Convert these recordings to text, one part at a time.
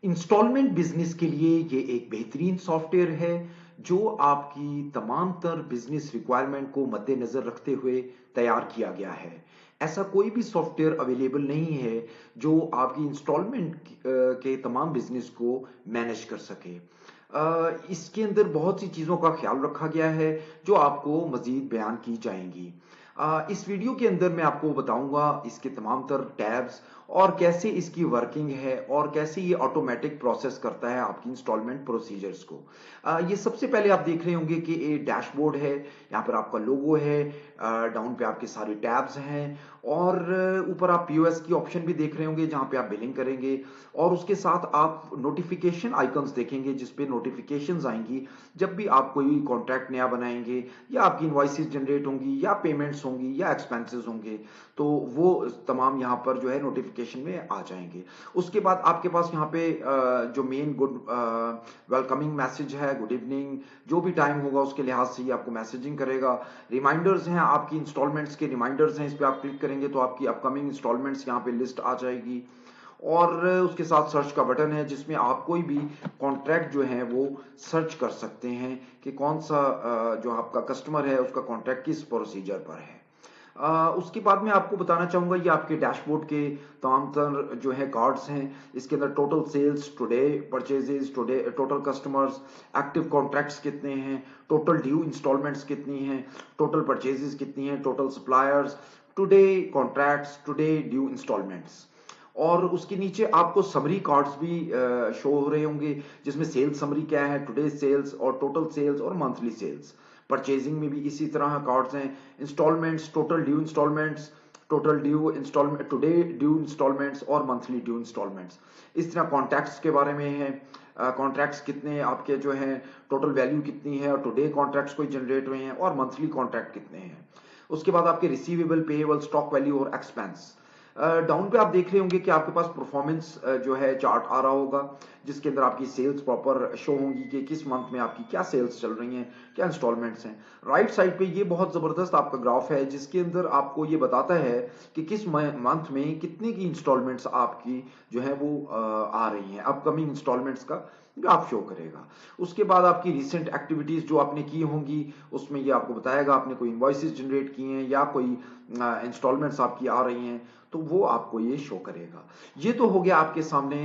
Instalment business के लिए ये एक बेहतरीन सॉफ्टवेयर है जो आपकी तमाम तर बिजनेस रिक्वायरमेंट को मद्देनजर रखते हुए तैयार किया गया है। ऐसा कोई भी सॉफ्टवेयर अवेलेबल नहीं है जो आपकी इंस्टॉलमेंट के तमाम बिजनेस को मैनेज कर सके। इसके अंदर बहुत सी चीज़ों का ख्याल रखा गया है जो आपको मजीद बयान की जाएंगी। इस वीडियो के अंदर मैं आपको बताऊंगा इसके तमाम तर टैब्स और कैसे इसकी वर्किंग है और कैसे ये ऑटोमेटिक प्रोसेस करता है आपकी इंस्टॉलमेंट प्रोसीजर्स को। ये सबसे पहले आप देख रहे होंगे कि ये डैशबोर्ड है, यहाँ पर आपका लोगो है, डाउन पे आपके सारे टैब्स हैं और ऊपर आप पीओएस की ऑप्शन भी देख रहे होंगे जहाँ पे आप बिलिंग करेंगे और उसके साथ आप नोटिफिकेशन आइकन्स देखेंगे जिस पे नोटिफिकेशंस आएंगी जब भी आप कोई कॉन्ट्रैक्ट नया बनाएंगे या आपकी इनवॉइसेस जनरेट होंगी या पेमेंट्स होंगी या एक्सपेंसेस होंगे, तो वो तमाम यहाँ पर जो है नोटिफिकेशन में आ जाएंगे। उसके बाद आपके पास यहाँ पे जो मेन गुड वेलकमिंग मैसेज है, गुड इवनिंग, जो भी टाइम होगा उसके लिहाज से ये आपको मैसेजिंग करेगा। रिमाइंडर्स हैं, आपकी इंस्टॉलमेंट्स के रिमाइंडर्स हैं, इस पर आप क्लिक करेंगे तो आपकी अपकमिंग इंस्टॉलमेंट्स यहाँ पे लिस्ट आ जाएगी। और उसके साथ सर्च का बटन है जिसमें आप कोई भी कॉन्ट्रैक्ट जो है वो सर्च कर सकते हैं कि कौन सा जो आपका कस्टमर है उसका कॉन्ट्रैक्ट किस प्रोसीजर पर है। उसके बाद मैं आपको बताना चाहूंगा ये आपके डैशबोर्ड के तमाम तर जो है कार्ड्स हैं। इसके अंदर total sales today, purchases today, total customers, active contracts कितने हैं, टोटल ड्यू इंस्टॉलमेंट्स कितनी हैं, टोटल परचेजेस कितनी हैं, total suppliers, today contracts, today due instalments. और उसके नीचे आपको समरी कार्ड्स भी शो हो रहे होंगे जिसमें सेल्स समरी क्या है, टुडे सेल्स और टोटल सेल्स और मंथली सेल्स। परचेजिंग में भी इसी तरह कार्ड्स हैं, instalments, total due instalments, total due instalment, today due instalments और मंथली ड्यू इंस्टॉलमेंट्स। इस तरह कॉन्ट्रैक्ट्स के बारे में है, कॉन्ट्रैक्ट्स कितने आपके जो हैं, टोटल वैल्यू कितनी है और टुडे कॉन्ट्रैक्ट्स कोई जनरेट हुए हैं और मंथली कॉन्ट्रैक्ट कितने हैं। उसके बाद आपके रिसीवेबल, पेएबल, स्टॉक वैल्यू और एक्सपेंस। डाउन पे आप देख रहे होंगे कि आपके पास परफॉर्मेंस जो है चार्ट आ रहा होगा जिसके अंदर आपकी सेल्स प्रॉपर शो होंगी कि किस मंथ में आपकी क्या सेल्स चल रही हैं, क्या इंस्टॉलमेंट्स हैं। राइट साइड पे ये बहुत जबरदस्त आपका ग्राफ है जिसके अंदर आपको ये बताता है कि किस मंथ में कितने की इंस्टॉलमेंट्स आपकी जो है वो आ रही हैं। अपकमिंग इंस्टॉलमेंट्स का ग्राफ शो करेगा। उसके बाद आपकी रिसेंट एक्टिविटीज जो आपने की होंगी उसमें ये आपको बताएगा आपने कोई इनवॉइसेस जनरेट किए हैं या कोई इंस्टॉलमेंट्स आपकी आ रही हैं तो वो आपको ये शो करेगा। ये तो हो गया आपके सामने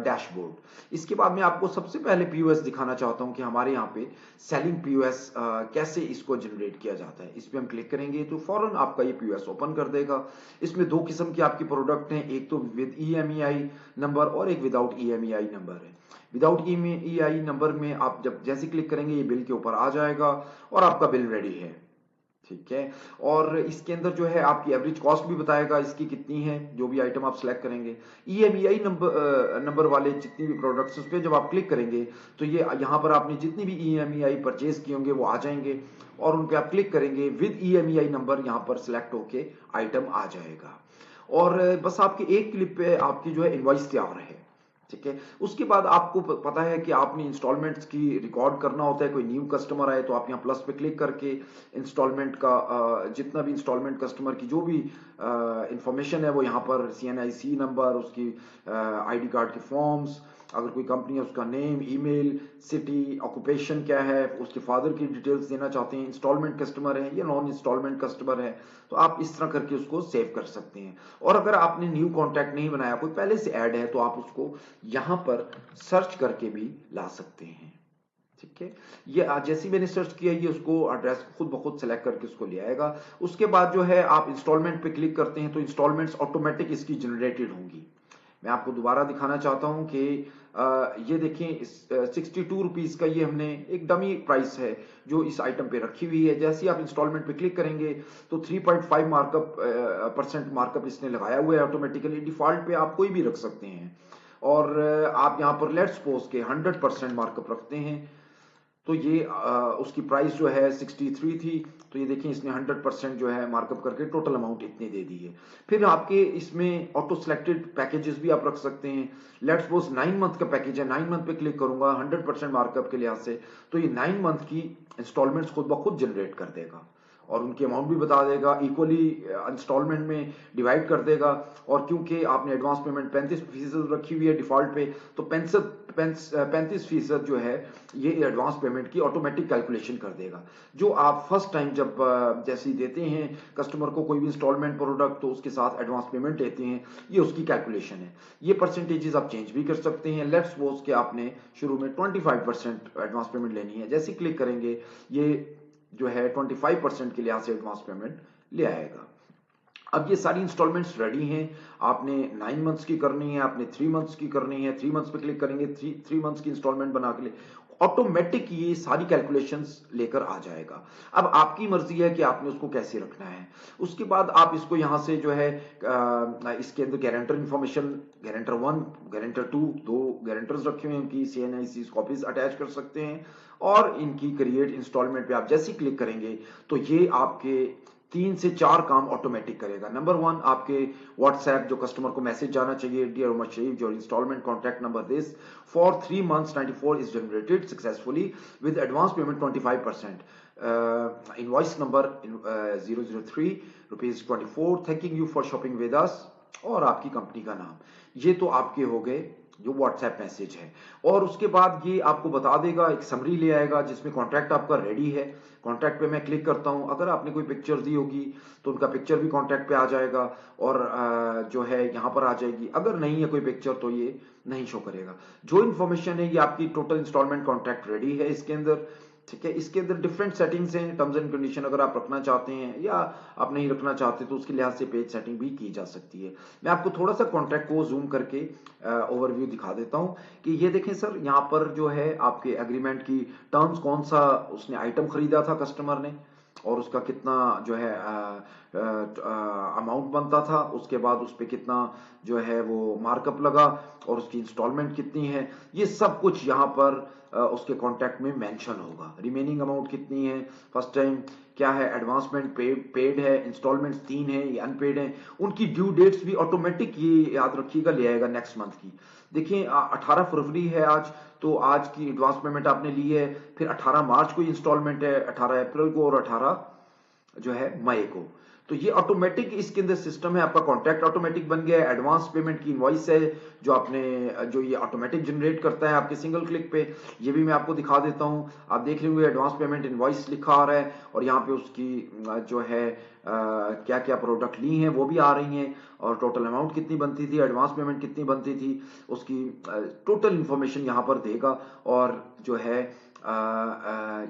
डैशबोर्ड। इसके बाद मैं आपको सबसे पहले पीओएस दिखाना चाहता हूं कि हमारे यहाँ पे सेलिंग पीओएस कैसे इसको जनरेट किया जाता है। इस पे हम क्लिक करेंगे तो फौरन आपका ये पीओएस ओपन कर देगा। इसमें दो किस्म के आपके प्रोडक्ट हैं, एक तो विद ईएमईआई नंबर और एक विदाउट ईएमईआई नंबर है। विदाउट ईएमईआई नंबर में आप जब जैसे क्लिक करेंगे ये बिल के ऊपर आ जाएगा और आपका बिल रेडी है। ठीक है। और इसके अंदर जो है आपकी एवरेज कॉस्ट भी बताएगा इसकी कितनी है जो भी आइटम आप सिलेक्ट करेंगे। ईएमईआई नंबर वाले जितनी भी प्रोडक्ट्स उस पर जब आप क्लिक करेंगे तो ये यहाँ पर आपने जितनी भी ईएमईआई परचेज किए होंगे वो आ जाएंगे और उन पे आप क्लिक करेंगे, विद ईएमईआई नंबर यहाँ पर सिलेक्ट होके आइटम आ जाएगा और बस आपके एक क्लिक पे आपकी जो है इनवॉइस तैयार है। ठीक है। उसके बाद आपको पता है कि आपने इंस्टॉलमेंट्स की रिकॉर्ड करना होता है। कोई न्यू कस्टमर आए तो आप यहाँ प्लस पे क्लिक करके इंस्टॉलमेंट का जितना भी इंस्टॉलमेंट कस्टमर की जो भी इंफॉर्मेशन है वो यहाँ पर सीएनआईसी नंबर, उसकी आईडी कार्ड के फॉर्म्स, अगर कोई कंपनी है उसका नेम, ईमेल, सिटी, ऑक्यूपेशन क्या है, उसके फादर की डिटेल्स देना चाहते हैं, इंस्टॉलमेंट कस्टमर है या नॉन इंस्टॉलमेंट कस्टमर है, तो आप इस तरह करके उसको सेव कर सकते हैं। और अगर आपने न्यू कॉन्टैक्ट नहीं बनाया, कोई पहले से ऐड है, तो आप उसको यहां पर सर्च करके भी ला सकते हैं। ठीक है। ये जैसे ही मैंने सर्च किया ये उसको एड्रेस खुद ब खुद सेलेक्ट करके उसको ले आएगा। उसके बाद जो है आप इंस्टॉलमेंट पे क्लिक करते हैं तो इंस्टॉलमेंट्स ऑटोमेटिक इसकी जनरेटेड होंगी। मैं आपको दोबारा दिखाना चाहता हूं कि ये देखें 62 रुपीज का ये हमने एक डमी प्राइस है जो इस आइटम पे रखी हुई है। जैसे ही आप इंस्टॉलमेंट पे क्लिक करेंगे तो 3.5 मार्कअप परसेंट मार्कअप इसने लगाया हुआ है ऑटोमेटिकली। डिफॉल्ट पे आप कोई भी रख सकते हैं और आप यहाँ पर लेट्स सपोज के 100% मार्कअप रखते हैं तो ये उसकी प्राइस जो है 63 थी, तो ये देखिए इसने 100% जो है मार्कअप करके टोटल अमाउंट इतनी दे दी है। फिर आपके इसमें ऑटो सिलेक्टेड पैकेजेस भी आप रख सकते हैं। लेट्स सपोज 9 मंथ का पैकेज है, 9 मंथ पे क्लिक करूंगा 100% मार्कअप के लिहाज से तो ये 9 मंथ की इंस्टॉलमेंट्स खुद ब खुद जनरेट कर देगा और उनकी अमाउंट भी बता देगा, इक्वली इंस्टॉलमेंट में डिवाइड कर देगा। और क्योंकि आपने एडवांस पेमेंट 35% रखी हुई है डिफॉल्ट पे, तो 35% जो है ये एडवांस पेमेंट की ऑटोमेटिक कैलकुलेशन कर देगा। जो आप फर्स्ट टाइम जब जैसे ही देते हैं कस्टमर को कोई भी इंस्टॉलमेंट प्रोडक्ट, तो उसके साथ एडवांस पेमेंट लेते हैं, ये उसकी कैलकुलेशन है। ये परसेंटेजेस आप चेंज भी कर सकते हैं। लेट्स सपोज कि आपने शुरू में 25% एडवांस पेमेंट लेनी है, जैसे क्लिक करेंगे ये जो है 25% के लिहाज से एडवांस पेमेंट ले आएगा। अब ये सारी इंस्टॉलमेंट्स रेडी हैं। आपने 9 मंथ्स की करनी है, आपने 3 मंथ्स की करनी है, 3 मंथ्स पे क्लिक करेंगे, 3 मंथ्स की इंस्टॉलमेंट बना के ले ऑटोमेटिक ये सारी कैलकुलेशंस लेकर आ जाएगा। अब आपकी मर्जी है कि आपने उसको कैसे रखना है। उसके बाद आप इसको यहां से जो है इसके अंदर गारंटर इंफॉर्मेशन, गारंटर 1, गारंटर 2, दो गारंटर्स रखे हुए हैं, उनकी CNIC कॉपीज अटैच कर सकते हैं। और इनकी क्रिएट इंस्टॉलमेंट पे आप जैसे ही क्लिक करेंगे तो ये आपके 3 से 4 काम ऑटोमेटिक करेगा। नंबर 1, आपके व्हाट्सएप जो कस्टमर को मैसेज जाना चाहिए, डियर उमर शरीफ जो instalment contact number this for 3 months 94 is generated successfully with advance payment 25%, invoice number 003 rupees 24, thanking you for shopping with us, और आपकी कंपनी का नाम। ये तो आपके हो गए जो व्हाट्सएप मैसेज है। और उसके बाद ये आपको बता देगा, एक समरी ले आएगा जिसमें कॉन्ट्रैक्ट आपका रेडी है। कॉन्ट्रैक्ट पे मैं क्लिक करता हूं, अगर आपने कोई पिक्चर दी होगी तो उनका पिक्चर भी कॉन्ट्रैक्ट पे आ जाएगा, और जो है यहां पर आ जाएगी। अगर नहीं है कोई पिक्चर तो ये नहीं शो करेगा। जो इन्फॉर्मेशन है ये आपकी टोटल इंस्टॉलमेंट कॉन्ट्रैक्ट रेडी है इसके अंदर, ठीक है। इसके अंदर डिफरेंट सेटिंग्स हैं, टर्म्स एंड कंडीशन अगर आप रखना चाहते हैं या आप नहीं रखना चाहते तो उसके लिहाज से पेज सेटिंग भी की जा सकती है। मैं आपको थोड़ा सा कॉन्ट्रैक्ट को जूम करके ओवरव्यू दिखा देता हूं कि ये देखें सर, यहाँ पर जो है आपके एग्रीमेंट की टर्म्स, कौन सा उसने आइटम खरीदा था कस्टमर ने, और उसका कितना जो है अमाउंट बनता था, उसके बाद उस पर कितना जो है वो मार्कअप लगा, और उसकी इंस्टॉलमेंट कितनी है, ये सब कुछ यहाँ पर उसके कॉन्ट्रैक्ट में मेंशन होगा। रिमेनिंग अमाउंट कितनी है, फर्स्ट टाइम क्या है, एडवांसमेंट पेड है, इंस्टॉलमेंट्स 3 है, ये अनपेड है, उनकी ड्यू डेट्स भी ऑटोमेटिक, ये याद रखिएगा, ले आएगा नेक्स्ट मंथ की। देखिए 18 फरवरी है आज, तो आज की एडवांस पेमेंट आपने ली है, फिर 18 मार्च को इंस्टॉलमेंट है, 18 अप्रैल को, और 18 जो है मई को। तो ये ऑटोमेटिक इसके अंदर सिस्टम है, आपका कॉन्ट्रैक्ट ऑटोमेटिक बन गया है। एडवांस पेमेंट की इनवॉइस है जो आपने, जो ये ऑटोमेटिक जनरेट करता है आपके सिंगल क्लिक पे। ये भी मैं आपको दिखा देता हूं, आप देख रहे होंगे एडवांस पेमेंट इनवॉइस लिखा आ रहा है, और यहाँ पे उसकी जो है क्या क्या प्रोडक्ट ली हैं वो भी आ रही हैं, और टोटल अमाउंट कितनी बनती थी, एडवांस पेमेंट कितनी बनती थी, उसकी टोटल इंफॉर्मेशन यहाँ पर देगा। और जो है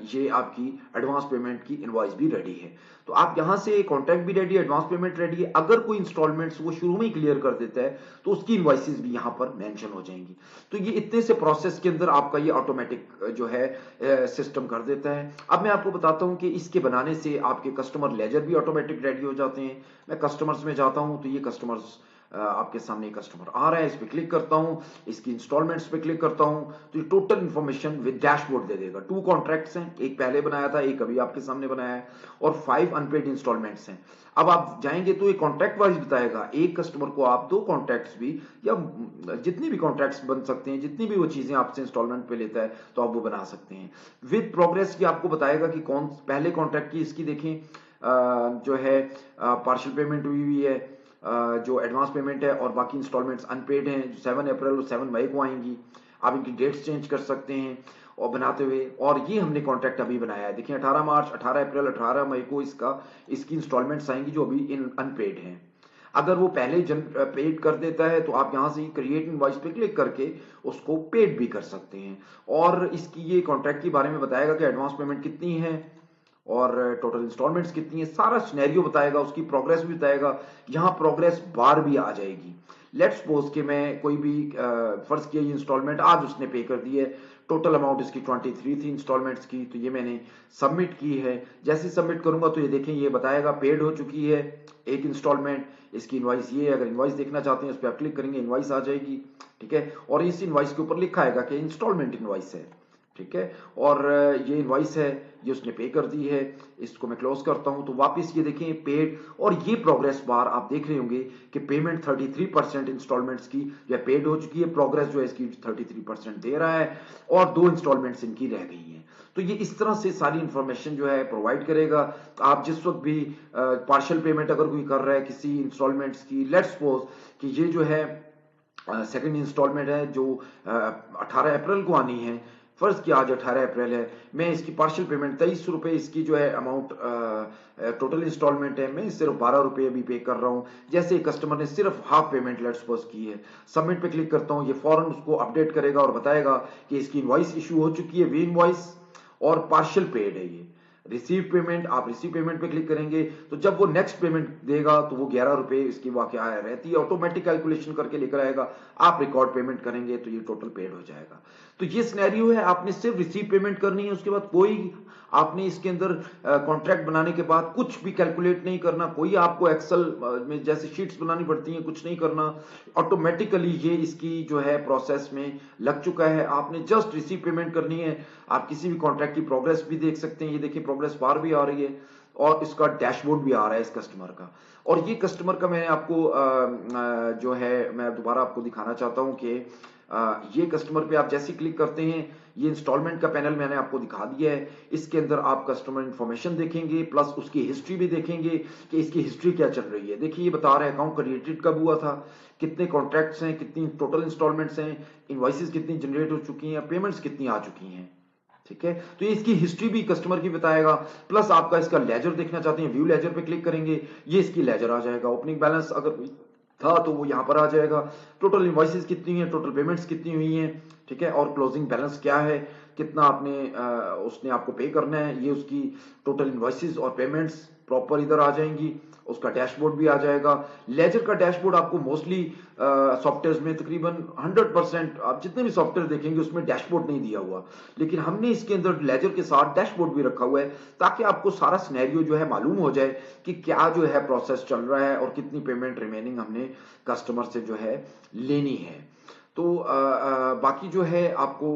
ये आपकी एडवांस पेमेंट की इनवॉइस भी रेडी है। तो आप यहां से कॉन्ट्रैक्ट भी रेडी है, एडवांस पेमेंट रेडी है। अगर कोई इंस्टॉलमेंट्स वो शुरू में ही क्लियर कर देता है तो उसकी इनवॉइसेस भी यहां पर मेंशन हो जाएंगी। तो ये इतने से प्रोसेस के अंदर आपका ये ऑटोमेटिक जो है सिस्टम कर देता है। अब मैं आपको बताता हूं कि इसके बनाने से आपके कस्टमर लेजर भी ऑटोमेटिक रेडी हो जाते हैं। मैं कस्टमर्स में जाता हूं तो ये कस्टमर्स आपके सामने कस्टमर आ रहा है, इस पे क्लिक करता हूं, इसकी इंस्टॉलमेंट्स पे क्लिक करता हूं, तो ये टोटल इंफॉर्मेशन विद डैशबोर्ड दे देगा। 2 कॉन्ट्रैक्ट्स हैं, एक पहले बनाया था, एक अभी आपके सामने बनाया है, और 5 अनपेड इंस्टॉलमेंट्स हैं। अब आप जाएंगे तो ये कॉन्ट्रैक्ट वाइज बताएगा, एक कस्टमर को आप 2 कॉन्ट्रैक्ट्स भी, या जितनी भी कॉन्ट्रैक्ट्स बन सकते हैं, जितनी भी वो चीजें आपसे इंस्टॉलमेंट पे लेता है तो आप वो बना सकते हैं। विद प्रोग्रेस की आपको बताएगा कि कौन पहले कॉन्ट्रैक्ट की, इसकी देखें जो है पार्शियल पेमेंट हुई है, जो एडवांस पेमेंट है, और बाकी इंस्टॉलमेंट्स अनपेड हैं जो 7 अप्रैल और 7 मई को आएंगी। आप इनकी डेट्स चेंज कर सकते हैं और बनाते हुए, और ये हमने कॉन्ट्रैक्ट अभी बनाया है, देखिए 18 मार्च, 18 अप्रैल, 18 मई को इसकी इंस्टॉलमेंट्स आएंगी जो अभी अनपेड हैं। अगर वो पहले पेड कर देता है तो आप यहां से क्रिएट इनवॉइस पे क्लिक करके उसको पेड भी कर सकते हैं। और इसकी ये कॉन्ट्रैक्ट के बारे में बताएगा कि एडवांस पेमेंट कितनी है और टोटल इंस्टॉलमेंट्स कितनी है, सारा सिनेरियो बताएगा, उसकी प्रोग्रेस भी बताएगा। यहां प्रोग्रेस बार भी आ जाएगी। लेट्स सपोज कि मैं कोई भी फर्ज किया ये इंस्टॉलमेंट आज उसने पे कर दी है, टोटल अमाउंट इसकी 23 थी इंस्टॉलमेंट्स की, तो ये मैंने सबमिट की है। जैसे सबमिट करूंगा तो ये देखें, ये बताएगा पेड हो चुकी है एक इंस्टॉलमेंट, इसकी इनवॉइस ये है। अगर इनवॉइस देखना चाहते हैं उस पर आप क्लिक करेंगे, इनवॉइस आ जाएगी, ठीक है। और इस इनवॉइस के ऊपर लिखा आएगा कि इंस्टॉलमेंट इनवॉइस है, ठीक है। और ये इनवॉइस है, ये उसने पे कर दी है। इसको मैं क्लोज करता हूं तो वापस ये देखें पेड, और ये प्रोग्रेस बार आप देख रहे होंगे कि पेमेंट 33% इंस्टॉलमेंट्स की जो है पेड हो चुकी है, प्रोग्रेस जो है इसकी 33% दे रहा है, और 2 इंस्टॉलमेंट्स इनकी रह गई हैं। तो ये इस तरह से सारी इंफॉर्मेशन जो है प्रोवाइड करेगा। तो आप जिस वक्त भी पार्शियल पेमेंट अगर कोई कर रहा है किसी इंस्टॉलमेंट्स की, लेट्स सपोज कि ये जो है सेकंड इंस्टॉलमेंट है जो 18 अप्रैल को आनी है, फर्ज किया आज 18 अप्रैल है, मैं इसकी पार्शियल पेमेंट 2300 रुपए इसकी जो है अमाउंट टोटल इंस्टॉलमेंट है, मैं सिर्फ 12 रुपए अभी पे कर रहा हूं। जैसे कस्टमर ने सिर्फ हाफ पेमेंट लेट्स सपोज की है, सबमिट पे क्लिक करता हूं, ये फौरन उसको अपडेट करेगा और बताएगा कि इसकी इनवॉइस इशू हो चुकी है, वी इनवॉइस और पार्शियल पेड है। ये रिसीव पेमेंट, आप रिसीव पेमेंट पे क्लिक करेंगे तो जब वो नेक्स्ट पेमेंट देगा तो वो 11 रुपए इसकी वाकया रहती है, ऑटोमेटिक कैलकुलेशन करके लेकर आएगा। आप रिकॉर्ड पेमेंट करेंगे तो ये टोटल पेड हो जाएगा। तो ये सिनेरियो है, आपने सिर्फ रिसीव पेमेंट करनी है, उसके बाद कोई आपने इसके अंदर कॉन्ट्रैक्ट बनाने के बाद कुछ भी कैलकुलेट नहीं करना, कोई आपको एक्सेल में जैसे शीट्स बनानी पड़ती हैं कुछ नहीं करना, ऑटोमेटिकली ये इसकी जो है प्रोसेस में लग चुका है। आपने जस्ट रिसीव पेमेंट करनी है। आप किसी भी कॉन्ट्रैक्ट की प्रोग्रेस भी देख सकते हैं, ये देखिए प्रोग्रेस बार भी आ रही है और इसका डैशबोर्ड भी आ रहा है इस कस्टमर का। और ये कस्टमर का मैंने आपको जो है मैं दोबारा आपको दिखाना चाहता हूं कि ये कस्टमर पे आप जैसे क्लिक करते हैं, ये इंस्टॉलमेंट का पैनल मैंने आपको दिखा दिया है। इसके अंदर आप कस्टमर इंफॉर्मेशन देखेंगे प्लस उसकी हिस्ट्री भी देखेंगे कि इसकी हिस्ट्री क्या चल रही है। देखिए ये बता रहा है अकाउंट क्रिएटेड कब हुआ था, कितने कॉन्ट्रैक्ट्स हैं, कितनी टोटल इंस्टॉलमेंट्स हैं, इनवॉइसेस कितनी जनरेट हो चुकी हैं, पेमेंट्स कितनी आ चुकी हैं। ठीक है, तो ये इसकी हिस्ट्री भी कस्टमर की बताएगा। प्लस आपका इसका लेजर देखना चाहते हैं, व्यू लेजर पे क्लिक करेंगे, ये इसकी लेजर आ जाएगा। ओपनिंग बैलेंस अगर कोई था तो वो यहां पर आ जाएगा। टोटल इनवॉइसेस कितनी है, टोटल पेमेंट्स कितनी हुई हैं, ठीक है, और क्लोजिंग बैलेंस क्या है, कितना आपने उसने आपको पे करना है, ये उसकी टोटल इनवॉइसेस और पेमेंट्स प्रॉपर इधर आ जाएंगी। उसका डैशबोर्ड भी आ जाएगा। लेजर का डैशबोर्ड आपको मोस्टली सॉफ्टवेयर में तकरीबन 100% आप जितने भी सॉफ्टवेयर देखेंगे उसमें डैशबोर्ड नहीं दिया हुआ, लेकिन हमने इसके अंदर लेजर के साथ डैशबोर्ड भी रखा हुआ है ताकि आपको सारा सिनेरियो जो है मालूम हो जाए कि क्या जो है प्रोसेस चल रहा है और कितनी पेमेंट रिमेनिंग हमने कस्टमर से जो है लेनी है। तो बाकी जो है आपको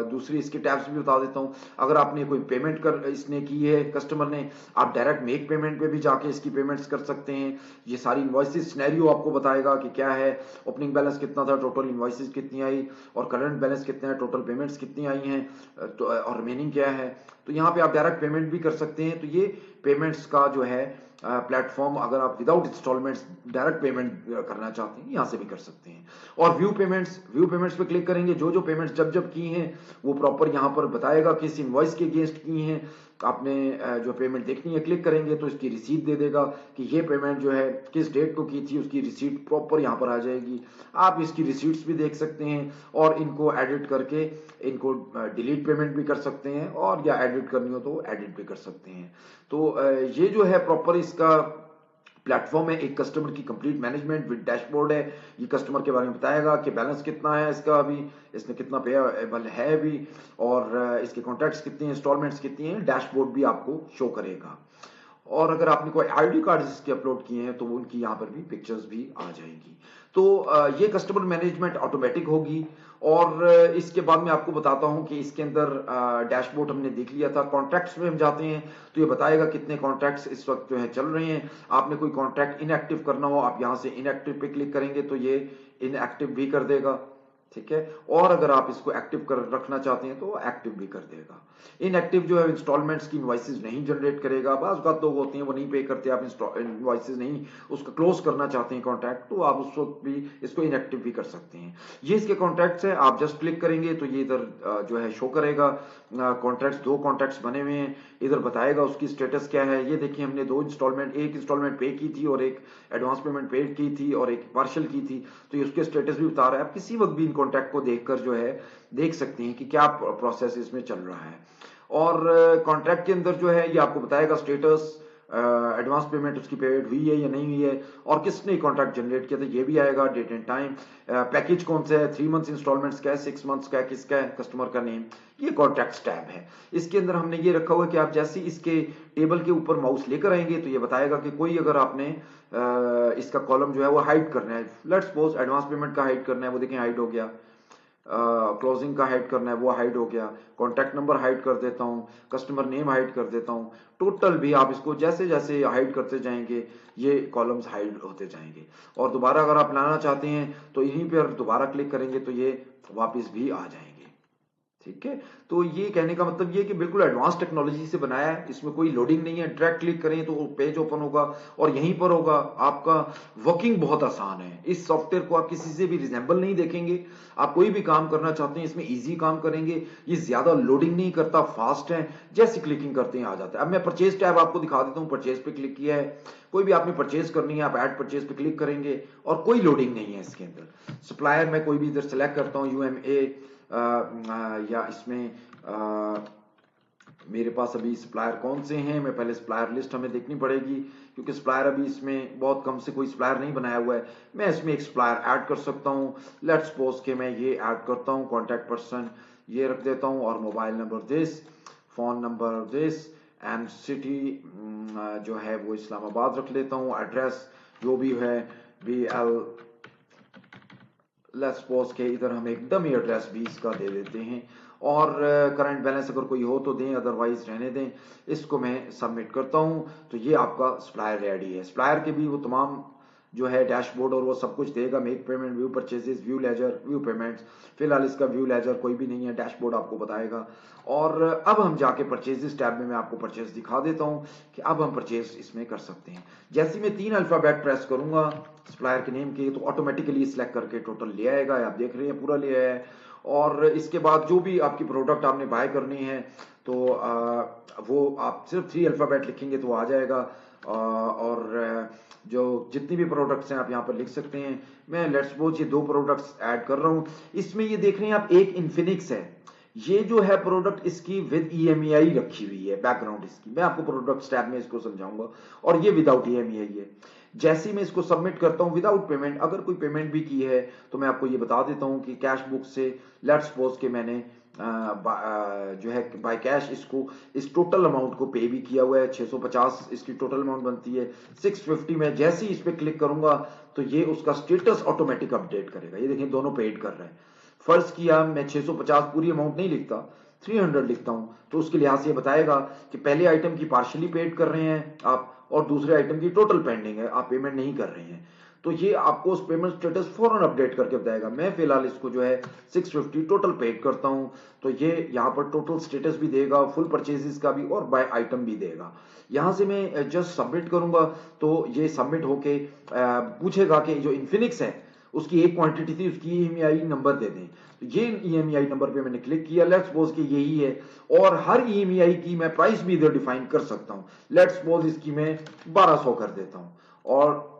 दूसरी इसके टैब्स भी बता देता हूं। अगर आपने कोई पेमेंट कर इसने की है कस्टमर ने, आप डायरेक्ट मेक पेमेंट पे भी जाके इसकी पेमेंट्स कर सकते हैं। ये सारी इनवॉइसेस सिनेरियो आपको बताएगा कि क्या है, ओपनिंग बैलेंस कितना था, टोटल इनवॉइसेस कितनी आई और करंट बैलेंस कितना है, टोटल पेमेंट्स कितनी आई हैं तो और रिमेनिंग क्या है। तो यहाँ पे आप डायरेक्ट पेमेंट भी कर सकते हैं। तो ये पेमेंट्स का जो है प्लेटफॉर्म, अगर आप विदाउट इंस्टॉलमेंट्स डायरेक्ट पेमेंट करना चाहते हैं यहां से भी कर सकते हैं। और व्यू पेमेंट्स पे क्लिक करेंगे, जो जो पेमेंट्स जब जब की हैं वो प्रॉपर यहां पर बताएगा किस इनवॉइस के अगेंस्ट की हैं। आपने जो पेमेंट देखनी है क्लिक करेंगे तो इसकी रिसीट दे देगा कि ये पेमेंट जो है किस डेट को की थी, उसकी रिसीट प्रॉपर यहां पर आ जाएगी। आप इसकी रिसीट्स भी देख सकते हैं और इनको एडिट करके इनको डिलीट पेमेंट भी कर सकते हैं, और या एडिट करनी हो तो एडिट भी कर सकते हैं। तो ये जो है प्रॉपर इसका प्लेटफॉर्म है, एक कस्टमर की कंप्लीट मैनेजमेंट विद डैशबोर्ड है। ये कस्टमर के बारे में बताएगा कि बैलेंस कितना है इसका, अभी इसने कितना पेएबल है अभी, और इसके कॉन्ट्रैक्ट्स कितने हैं, इंस्टॉलमेंट्स कितनी हैं, डैशबोर्ड भी आपको शो करेगा। और अगर आपने कोई आईडी कार्ड इसके अपलोड किए हैं तो उनकी यहाँ पर भी पिक्चर्स भी आ जाएंगी। तो ये कस्टमर मैनेजमेंट ऑटोमेटिक होगी। और इसके बाद मैं आपको बताता हूं कि इसके अंदर डैशबोर्ड हमने देख लिया था। कॉन्ट्रैक्ट्स में हम जाते हैं तो ये बताएगा कितने कॉन्ट्रैक्ट्स इस वक्त जो है चल रहे हैं। आपने कोई कॉन्ट्रैक्ट इनएक्टिव करना हो, आप यहां से इनएक्टिव पे क्लिक करेंगे तो ये इनएक्टिव भी कर देगा, ठीक है। और अगर आप इसको एक्टिव कर रखना चाहते हैं तो एक्टिव भी कर देगा। इनएक्टिव जो है इंस्टॉलमेंट्स की इनवॉइसेस नहीं जनरेट करेगा। बात लोग होते हैं वो नहीं पे करते, आप इनवॉइसेस नहीं उसका क्लोज करना चाहते हैं कॉन्ट्रैक्ट, तो आप उस वक्त भी इसको इनएक्टिव भी कर सकते हैं। ये इसके कॉन्ट्रैक्ट्स है, आप जस्ट क्लिक करेंगे तो ये इधर जो है शो करेगा कॉन्ट्रैक्ट्स। 2 कॉन्ट्रैक्ट्स बने हुए हैं, इधर बताएगा उसकी स्टेटस क्या है। ये देखिए हमने 2 इंस्टॉलमेंट, एक इंस्टॉलमेंट पे की थी और एक एडवांस पेमेंट पेड की थी और एक पार्शियल की थी, तो ये उसके स्टेटस भी बता रहा है। आप किसी वक्त भी इन कॉन्ट्रैक्ट को देखकर जो है देख सकते हैं कि क्या प्रोसेस इसमें चल रहा है। और कॉन्ट्रैक्ट के अंदर जो है ये आपको बताएगा स्टेटस, एडवांस पेमेंट उसकी पेड हुई है या नहीं हुई है, और किसने कॉन्ट्रैक्ट जनरेट किया था ये भी आएगा, डेट एंड टाइम, पैकेज कौन सा है, 3 मंथ्स इंस्टॉलमेंट्स का है, 6 मंथ्स का है, किसका है, कस्टमर का नेम। ये कॉन्ट्रैक्ट टैब है। इसके अंदर हमने ये रखा हुआ है कि आप जैसे इसके टेबल के ऊपर माउस लेकर आएंगे तो ये बताएगा कि कोई अगर आपने इसका कॉलम जो है वो हाइड करना है, लेट्स सपोज एडवांस पेमेंट का हाइड करना है, वो देखें हाइड हो गया। क्लोजिंग का हाइड करना है वो हाइड हो गया। कॉन्टैक्ट नंबर हाइड कर देता हूं, कस्टमर नेम हाइड कर देता हूं। टोटल भी आप इसको जैसे जैसे हाइड करते जाएंगे ये कॉलम्स हाइड होते जाएंगे। और दोबारा अगर आप लाना चाहते हैं तो यहीं पर दोबारा क्लिक करेंगे तो ये वापस भी आ जाएंगे। ठीक है। तो ये कहने का मतलब ये है कि बिल्कुल एडवांस टेक्नोलॉजी से बनाया है, इसमें कोई लोडिंग नहीं है, डायरेक्ट क्लिक करें तो पेज ओपन होगा और यहीं पर होगा। आपका वर्किंग बहुत आसान है, इस सॉफ्टवेयर को आप किसी से भी रिजेंबल नहीं देखेंगे। आप कोई भी काम करना चाहते हैं इसमें इजी काम करेंगे, ये ज्यादा लोडिंग नहीं करता, फास्ट है, जैसी क्लिकिंग करते हैं आ जाता है। अब मैं परचेज टैब आपको दिखा देता हूँ, परचेज पे क्लिक किया है, कोई भी आपने परचेज करनी है आप ऐड परचेज पे क्लिक करेंगे और कोई लोडिंग नहीं है इसके अंदर। सप्लायर मैं कोई भी इधर सेलेक्ट करता हूँ, यूएमए या इसमें मेरे पास अभी सप्लायर कौन से हैं, मैं पहले सप्लायर लिस्ट हमें देखनी पड़ेगी क्योंकि सप्लायर अभी इसमें बहुत कम से कोई सप्लायर नहीं बनाया हुआ है। मैं इसमें एक सप्लायर ऐड कर सकता हूँ। लेट्स सपोज के मैं ये ऐड करता हूँ, कॉन्टैक्ट पर्सन ये रख देता हूँ और mobile number this, phone number this and city जो है वो इस्लामाबाद रख लेता हूँ। एड्रेस जो भी है BL, लेट्स सपोज के इधर हम एक डमी एड्रेस भी इसका दे देते हैं और करंट बैलेंस अगर कोई हो तो दें, अदरवाइज रहने दें। इसको मैं सबमिट करता हूं तो ये आपका सप्लायर रेडी है। सप्लायर के भी वो तमाम जो है डैशबोर्ड और वो सब कुछ देगा, make payment, view purchases, view ledger, view payments. फिलहाल इसका व्यू लेजर कोई भी नहीं है, डैशबोर्ड आपको बताएगा। और अब हम जाके परचेजेस टैब में मैं आपको परचेज दिखा देता हूं कि अब हम परचेज इसमें कर सकते हैं। जैसे मैं 3 अल्फाबेट प्रेस करूंगा सप्लायर के नेम के तो ऑटोमेटिकली सिलेक्ट करके टोटल ले आएगा, आप देख रहे हैं पूरा ले आया है। और इसके बाद जो भी आपकी प्रोडक्ट आपने बाय करनी है तो वो आप सिर्फ 3 अल्फाबेट लिखेंगे तो आ जाएगा। और जो जितनी भी प्रोडक्ट्स हैं आप यहाँ पर लिख सकते हैं। मैं लेट्स सपोज ये 2 प्रोडक्ट्स ऐड कर रहा हूँ। इसमें ये देख रहे हैं आप, एक इन्फिनिक्स है, ये जो है प्रोडक्ट इसकी विद EMEI रखी हुई है, बैकग्राउंड इसकी। मैं आपको प्रोडक्ट टैब में इसको समझाऊंगा। और ये विदाउट EMEI है। जैसे ही मैं इसको सबमिट करता हूं विदाउट पेमेंट, अगर कोई पेमेंट भी की है तो मैं आपको ये बता देता हूं कि कैश बुक से लेट्स सपोज के मैंने जो है बाय कैश इसको इस टोटल अमाउंट को पे भी किया हुआ है। 650 इसकी टोटल अमाउंट बनती है। 650 में जैसे ही इस पे क्लिक करूंगा तो ये उसका स्टेटस ऑटोमेटिक अपडेट करेगा। ये देखिए दोनों पेड कर रहे हैं। फर्ज किया मैं 650 पूरी अमाउंट नहीं लिखता, 300 लिखता हूं तो उसके लिहाज से ये बताएगा कि पहले आइटम की पार्शियली पेड कर रहे हैं आप और दूसरे आइटम की टोटल पेंडिंग है, आप पेमेंट नहीं कर रहे हैं। तो ये आपको उस पेमेंट स्टेटस फौरन अपडेट करके बताएगा। मैं फिलहाल इसको जो है 650 टोटल पेड करता हूं तो ये यहाँ पर टोटल स्टेटस भी देगा, फुल परचेजेस का भी और बाय आइटम भी देगा। यहां से मैं जस्ट सबमिट करूंगा तो ये सबमिट होके पूछेगा कि जो इन्फिनिक्स है उसकी एक क्वांटिटी थी, उसकी EMEI नंबर दे दें। तो ये EMEI नंबर पे मैंने क्लिक किया, लेट्स सपोज कि यही है। और हर EMEI की मैं प्राइस भी इधर डिफाइन कर सकता हूं। लेट्स सपोज इसकी मैं 1200 कर देता हूं और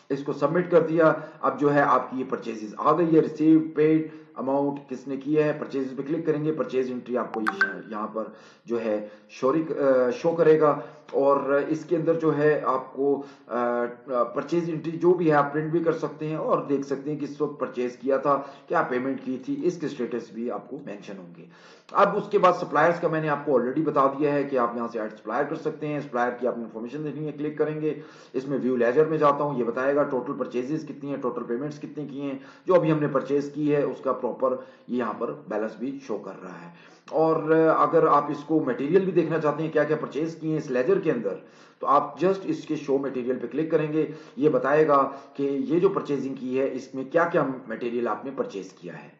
इसको सबमिट कर दिया। अब जो है आपकी ये परचेजेस आ गई है, रिसीव पेड अमाउंट किसने किया है, परचेज पे क्लिक करेंगे, परचेज एंट्री आपको यहाँ पर जो है शो करेगा। और इसके अंदर जो है आपको परचेज एंट्री जो भी है आप प्रिंट भी कर सकते हैं और देख सकते हैं किस वक्त परचेज किया था, क्या पेमेंट की थी, इसके स्टेटस भी आपको मेंशन होंगे। अब उसके बाद सप्लायर्स का मैंने आपको ऑलरेडी बता दिया है कि आप यहाँ से ऐड सप्लायर कर सकते हैं। सप्लायर की आपने इन्फॉर्मेशन देखनी है, क्लिक करेंगे। इसमें व्यू लेजर में जाता हूँ, ये बताएगा टोटल परचेजेस कितनी है, टोटल पेमेंट्स कितनी की हैं, जो अभी हमने परचेज की है उसका प्रॉपर ये यहाँ पर बैलेंस भी शो कर रहा है। और अगर आप इसको मटेरियल भी देखना चाहते हैं क्या क्या परचेज किए हैं इस लेजर के अंदर, तो आप जस्ट इसके शो मटेरियल पे क्लिक करेंगे, ये बताएगा कि ये जो परचेजिंग की है इसमें क्या क्या मटेरियल आपने परचेज किया है।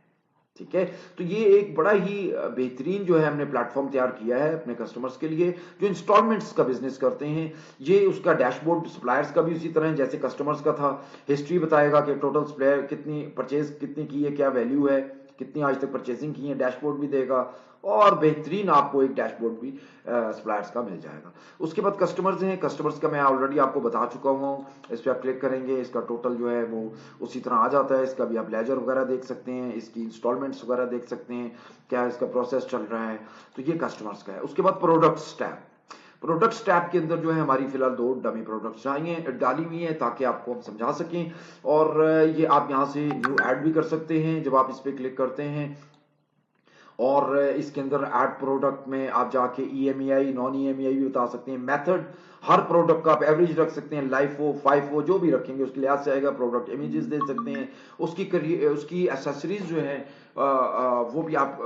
ठीक है। तो ये एक बड़ा ही बेहतरीन जो है हमने प्लेटफॉर्म तैयार किया है अपने कस्टमर्स के लिए जो इंस्टॉलमेंट्स का बिजनेस करते हैं। ये उसका डैशबोर्ड सप्लायर्स का भी उसी तरह है जैसे कस्टमर्स का था। हिस्ट्री बताएगा कि टोटल सप्लायर कितनी परचेज कितनी की है, क्या वैल्यू है, कितनी आज तक परचेजिंग की है, डैशबोर्ड भी देगा। और बेहतरीन आपको एक डैशबोर्ड भी सप्लायर्स का मिल जाएगा। उसके बाद कस्टमर्स हैं, कस्टमर्स का मैं ऑलरेडी आपको बता चुका हूँ। इस पर आप क्लिक करेंगे, इसका टोटल जो है वो उसी तरह आ जाता है। इसका भी आप लेजर वगैरह देख सकते हैं, इसकी इंस्टॉलमेंट्स वगैरह देख सकते हैं, क्या इसका प्रोसेस चल रहा है। तो ये कस्टमर्स का है। उसके बाद प्रोडक्ट्स टैब, प्रोडक्ट्स टैब के अंदर जो है हमारी फिलहाल 2 डमी प्रोडक्ट्स डाली हुई हैं ताकि आपको हम समझा सकें। और ये आप यहाँ से न्यू ऐड भी कर सकते हैं जब आप इस पर क्लिक करते हैं। और इसके अंदर ऐड प्रोडक्ट में आप जाके EMEI नॉन EMEI भी बता सकते हैं। मेथड हर प्रोडक्ट का आप एवरेज रख सकते हैं, लाइफ हो 5 हो जो भी रखेंगे उसके लिहाज से आएगा। प्रोडक्ट इमेजेस दे सकते हैं, उसकी एसेसरीज जो है वो भी आप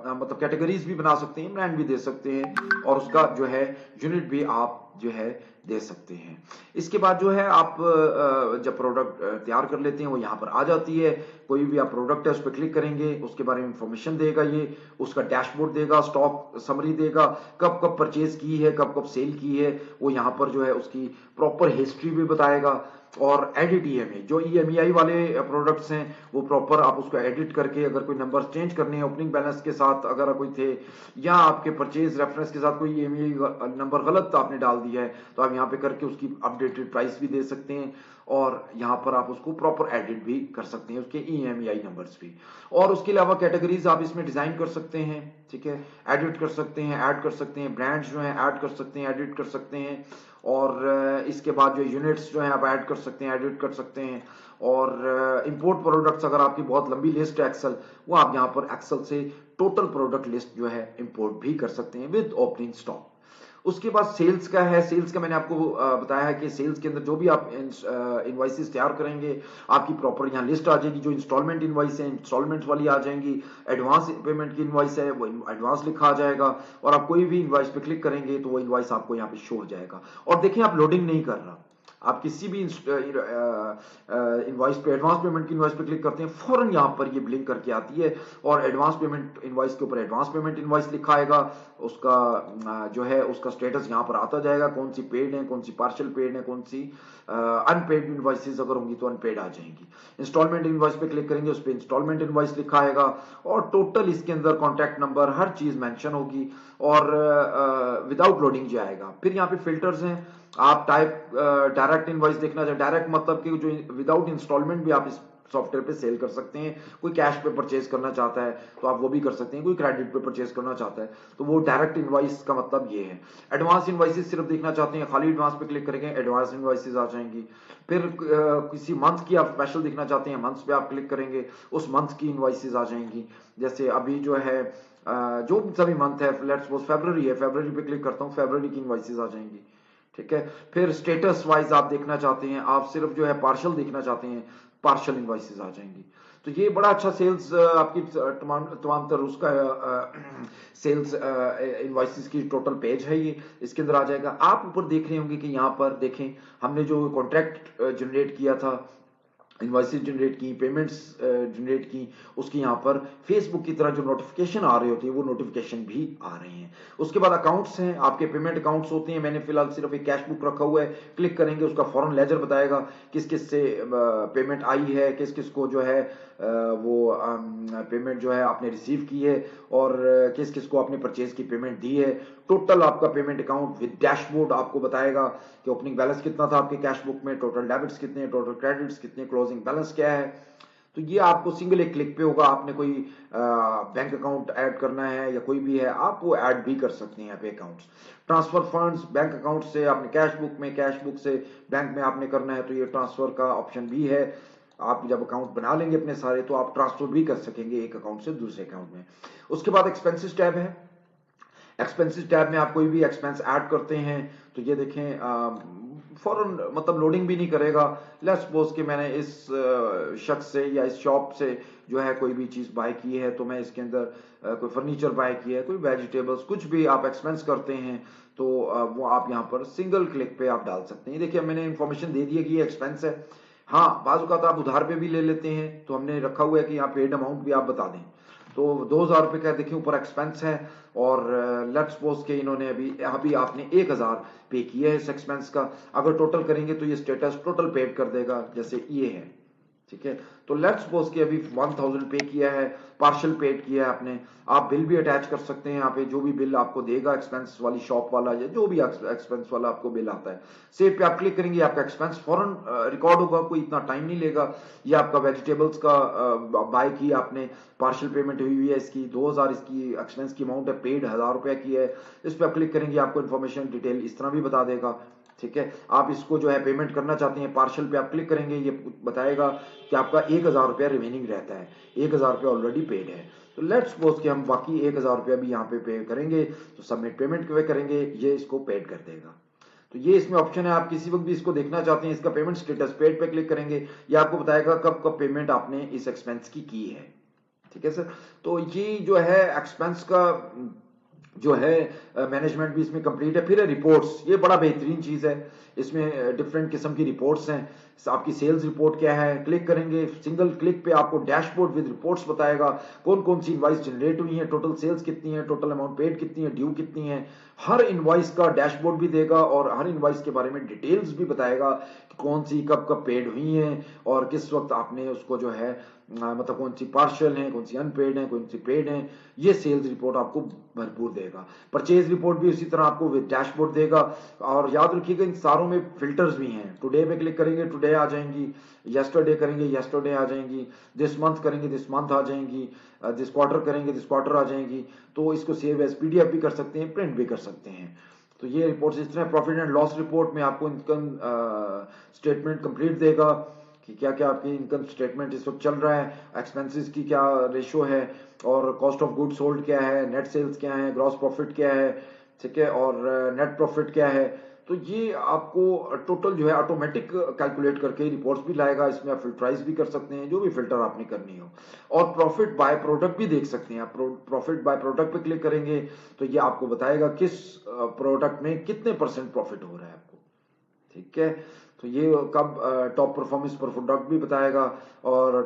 मतलब कैटेगरीज भी बना सकते हैं, ब्रांड भी दे सकते हैं और उसका जो है यूनिट भी आप जो है दे सकते हैं। इसके बाद जो है आप जब प्रोडक्ट तैयार कर लेते हैं वो यहाँ पर आ जाती है। कोई भी आप प्रोडक्ट है उस पर क्लिक करेंगे, उसके बारे में इंफॉर्मेशन देगा, ये उसका डैशबोर्ड देगा, स्टॉक समरी देगा, कब कब परचेज की है, कब कब सेल की है, वो यहाँ पर जो है उसकी प्रॉपर हिस्ट्री भी बताएगा। और एडिट ईएमआई, जो ईएमआई वाले प्रोडक्ट्स हैं वो प्रॉपर आप उसको एडिट करके अगर कोई नंबर चेंज करने हैं ओपनिंग बैलेंस के साथ अगर कोई थे, या आपके परचेज रेफरेंस के साथ कोई ईएमआई नंबर गलत आपने डाल दिया है, तो आप यहाँ पे करके उसकी अपडेटेड प्राइस भी दे सकते हैं और यहाँ पर आप उसको प्रॉपर एडिट भी कर सकते हैं उसके ईएमआई नंबर्स भी। और उसके अलावा कैटेगरीज आप इसमें डिजाइन कर सकते हैं, ठीक है, एडिट कर सकते हैं, ऐड कर सकते हैं, ब्रांड्स जो है ऐड कर सकते हैं, एडिट कर सकते हैं। और इसके बाद जो यूनिट्स जो है आप ऐड कर सकते हैं, एडिट कर सकते हैं। और इंपोर्ट प्रोडक्ट्स, अगर आपकी बहुत लंबी लिस्ट है एक्सेल, वो आप यहाँ पर एक्सेल से टोटल प्रोडक्ट लिस्ट जो है इंपोर्ट भी कर सकते हैं विद ओपनिंग स्टॉक। उसके बाद सेल्स का है। सेल्स का मैंने आपको बताया है कि सेल्स के अंदर जो भी आप इनवॉइसेस तैयार करेंगे, आपकी प्रॉपर यहाँ लिस्ट आ जाएगी। जो इंस्टॉलमेंट इनवॉइस है इंस्टॉलमेंट वाली आ जाएंगी, एडवांस पेमेंट की इनवॉइस है वो एडवांस लिखा आ जाएगा, और आप कोई भी इनवॉइस पे क्लिक करेंगे तो वो इनवॉइस आपको यहाँ पे शो हो जाएगा। और देखिए आप लोडिंग नहीं कर रहा, आप किसी भी इनवॉइस पे एडवांस पेमेंट की इनवॉइस पे क्लिक करते हैं, फौरन यहां पर ये ब्लिंक करके आती है और एडवांस पेमेंट इनवॉइस के ऊपर एडवांस पेमेंट इनवॉइस लिखा आएगा। उसका जो है उसका स्टेटस यहां पर आता जाएगा, कौन सी पेड है, कौन सी पार्शियल पेड है, कौन सी अनपेड इनवॉइसेस अगर होंगी तो अनपेड आ जाएंगी। इंस्टॉलमेंट इनवॉइस पे क्लिक करेंगे, उस पर इंस्टॉलमेंट इनवॉइस लिखा आएगा और टोटल इसके अंदर कॉन्टैक्ट नंबर हर चीज मेंशन होगी और विदाउट लोडिंग जाएगा। फिर यहाँ पे फिल्टर्स हैं, आप टाइप डायरेक्ट इनवॉइस देखना चाहिए। डायरेक्ट मतलब कि जो विदाउट इंस्टॉलमेंट भी आप इस सॉफ्टवेयर पे सेल कर सकते हैं। कोई कैश पे परचेज करना चाहता है तो आप वो भी कर सकते हैं, कोई क्रेडिट पे परचेज करना चाहता है तो वो डायरेक्ट इनवॉइस का मतलब ये है। एडवांस इनवॉइसेस सिर्फ देखना चाहते हैं, खाली एडवांस पे क्लिक करेंगे, एडवांस इनवॉइसेस आ जाएंगी। फिर किसी मंथ की आप स्पेशल देखना चाहते हैं, मंथ्स पे आप क्लिक करेंगे, उस मंथ की इनवॉइसेस आ जाएंगी। जैसे अभी जो है जो सभी मंथ है, लेट्स सपोज फरवरी है, फरवरी पे क्लिक करता हूँ, फरवरी की इनवॉइसेस आ जाएंगी, ठीक है। फिर स्टेटस वाइज आप देखना चाहते हैं, आप सिर्फ जो है पार्शियल देखना चाहते हैं, पार्शियल इनवॉइसेस आ जाएंगी। तो ये बड़ा अच्छा सेल्स आपकी तमाम तरह उसका सेल्स इनवॉइसेस की टोटल पेज है ये, इसके अंदर आ जाएगा। आप ऊपर देख रहे होंगे कि यहाँ पर देखें हमने जो कॉन्ट्रैक्ट जनरेट किया था, इनवॉइसेस जनरेट की, पेमेंट्स जनरेट की, उसकी यहाँ पर फेसबुक की तरह जो नोटिफिकेशन आ रही होती है वो नोटिफिकेशन भी आ रहे हैं। उसके बाद अकाउंट्स हैं, आपके पेमेंट अकाउंट्स होते हैं। मैंने फिलहाल सिर्फ एक कैश बुक रखा हुआ है, क्लिक करेंगे उसका फॉरन लेजर बताएगा किस किस से पेमेंट आई है, किस किस को जो है वो पेमेंट जो है आपने रिसीव की है और किस किस को आपने परचेज की पेमेंट दी है। टोटल आपका पेमेंट अकाउंट विद डैशबोर्ड आपको बताएगा कि ओपनिंग बैलेंस कितना था आपके कैश बुक में, टोटल डेबिट्स कितने, टोटल क्रेडिट्स कितने, क्लोजिंग बैलेंस क्या है। तो ये आपको सिंगल एक क्लिक पे होगा। आपने कोई बैंक अकाउंट ऐड करना है या कोई भी है, आप वो ऐड भी कर सकते हैं यहाँ पे accounts. Transfer funds bank account से आपने कैश बुक में, कैश बुक से बैंक में आपने करना है तो ये ट्रांसफर का ऑप्शन भी है। आप जब अकाउंट बना लेंगे अपने सारे तो आप ट्रांसफर भी कर सकेंगे एक अकाउंट से दूसरे अकाउंट में। उसके बाद एक्सपेंसेस टैब है। एक्सपेंसेस टैब में आप कोई भी एक्सपेंस ऐड करते हैं तो ये देखें फौरन मतलब लोडिंग भी नहीं करेगा। लेट्स सपोज कि मैंने इस शख्स से या इस शॉप से जो है कोई भी चीज बाय की है, तो मैं इसके अंदर कोई फर्नीचर बाय किया है, कोई वेजिटेबल्स, कुछ भी आप एक्सपेंस करते हैं तो वो आप यहाँ पर सिंगल क्लिक पे आप डाल सकते हैं। देखिए मैंने इंफॉर्मेशन दे दी है कि ये एक्सपेंस है। हाँ, बाजू का तो आप उधार पे भी ले लेते हैं तो हमने रखा हुआ है कि यहाँ पेड अमाउंट भी आप बता दें। तो 2000 रुपए का देखिए ऊपर एक्सपेंस है और लेट्स सपोज के इन्होंने अभी आपने 1000 पे किया है इस एक्सपेंस का। अगर टोटल करेंगे तो ये स्टेटस टोटल पेड कर देगा, जैसे ये है, ठीक है। तो लेट्स सपोज कि अभी 1000 पे किया है, पार्शियल पेड किया है आपने। आप बिल भी अटैच कर सकते हैं यहाँ पे, जो भी बिल आपको देगा एक्सपेंस वाली शॉप वाला या जो भी एक्सपेंस वाला आपको बिल आता है, सेव पे आप क्लिक करेंगे, आपका एक्सपेंस फौरन रिकॉर्ड होगा, कोई इतना टाइम नहीं लेगा। ये आपका वेजिटेबल्स का बाय किया आपने, पार्शियल पेमेंट हुई है इसकी 2000, इसकी एक्सपेंस की अमाउंट है, पेड 1000 रुपया की है। इस पर आप क्लिक करेंगे, आपको इन्फॉर्मेशन डिटेल इस तरह भी बता देगा, ठीक है। आप इसको जो है पेमेंट करना चाहते हैं, पार्शियल पे आप क्लिक करेंगे, ये बताएगा कि आपका 1000 रुपया रिमेनिंग रहता है, 1000 रुपया ऑलरेडी पेड है। तो लेट्स सपोज कि हम बाकी 1000 रुपया भी यहाँ पे करेंगे, तो सबमिट पेमेंट पे करेंगे, ये इसको पेड कर देगा। तो ये इसमें ऑप्शन है, आप किसी वक्त भी इसको देखना चाहते हैं, इसका पेमेंट स्टेटस पेड पे क्लिक करेंगे, ये आपको बताएगा कब कब पेमेंट आपने इस एक्सपेंस की है, ठीक है सर। तो ये जो है एक्सपेंस का जो है मैनेजमेंट भी इसमें कंप्लीट है। फिर है रिपोर्ट्स, ये बड़ा बेहतरीन चीज़ है। इसमें डिफरेंट किस्म की रिपोर्ट्स हैं। आपकी सेल्स रिपोर्ट क्या है, क्लिक करेंगे, सिंगल क्लिक पे आपको डैशबोर्ड विद रिपोर्ट्स बताएगा कौन कौन सी इनवाइस जनरेट हुई है, टोटल सेल्स कितनी है, टोटल अमाउंट पेड कितनी है, ड्यू कितनी है। हर इनवाइस का डैशबोर्ड भी देगा और हर इनवाइस के बारे में डिटेल्स भी बताएगा कि कौन सी कब कब पेड हुई है और किस वक्त आपने उसको जो है मतलब कौन सी पार्शियल है, कौन सी अनपेड है, कौन सी पेड है। ये सेल्स रिपोर्ट आपको भरपूर देगा। परचेज रिपोर्ट भी उसी तरह आपको डैशबोर्ड देगा। और याद रखिएगा इन सारों में फिल्टर्स भी हैं। टुडे पे क्लिक करेंगे टुडे आ जाएंगी, यस्टरडे करेंगे यस्टरडे आ जाएंगी, दिस मंथ करेंगे दिस मंथ आ जाएंगी, दिस क्वार्टर करेंगे दिस क्वार्टर आ जाएंगी। तो इसको सेव एज पीडीएफ भी कर सकते हैं, प्रिंट भी कर सकते हैं। तो ये रिपोर्ट्स इस तरह। प्रॉफिट एंड लॉस रिपोर्ट में आपको इनकम स्टेटमेंट कंप्लीट देगा कि क्या क्या आपकी इनकम स्टेटमेंट इस वक्त चल रहा है, एक्सपेंसेस की क्या रेशो है, और कॉस्ट ऑफ गुड सोल्ड क्या है, नेट सेल्स क्या है, ग्रॉस प्रॉफिट क्या है, ठीक है, और नेट प्रॉफिट क्या है। तो ये आपको टोटल जो है ऑटोमेटिक कैलकुलेट करके रिपोर्ट्स भी लाएगा। इसमें आप फिल्टराइज भी कर सकते हैं जो भी फिल्टर आपने करनी हो। और प्रॉफिट बाय प्रोडक्ट भी देख सकते हैं आप। प्रॉफिट बाय प्रोडक्ट पे क्लिक करेंगे तो ये आपको बताएगा किस प्रोडक्ट में कितने परसेंट प्रॉफिट हो रहा है आपको, ठीक है। तो ये कब टॉप परफॉर्मेंस पर प्रोडक्ट भी बताएगा और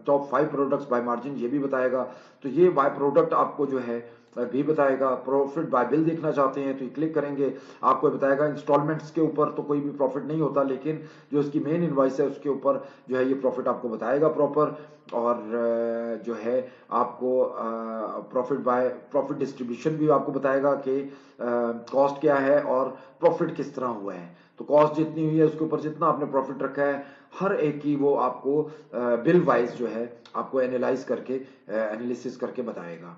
टॉप 5 प्रोडक्ट्स बाय मार्जिन ये भी बताएगा। तो ये बाय प्रोडक्ट आपको जो है भी बताएगा। प्रॉफिट बाय बिल देखना चाहते हैं तो ये क्लिक करेंगे, आपको बताएगा इंस्टॉलमेंट्स के ऊपर तो कोई भी प्रॉफिट नहीं होता, लेकिन जो इसकी मेन इनवाइस है उसके ऊपर जो है ये प्रॉफिट आपको बताएगा प्रॉपर। और जो है आपको प्रॉफिट डिस्ट्रीब्यूशन भी आपको बताएगा कि कॉस्ट क्या है और प्रॉफिट किस तरह हुआ है। तो कॉस्ट जितनी हुई है उसके ऊपर जितना आपने प्रॉफिट रखा है हर एक की वो आपको बिल वाइज जो है आपको एनालाइज करके एनालिसिस करके बताएगा।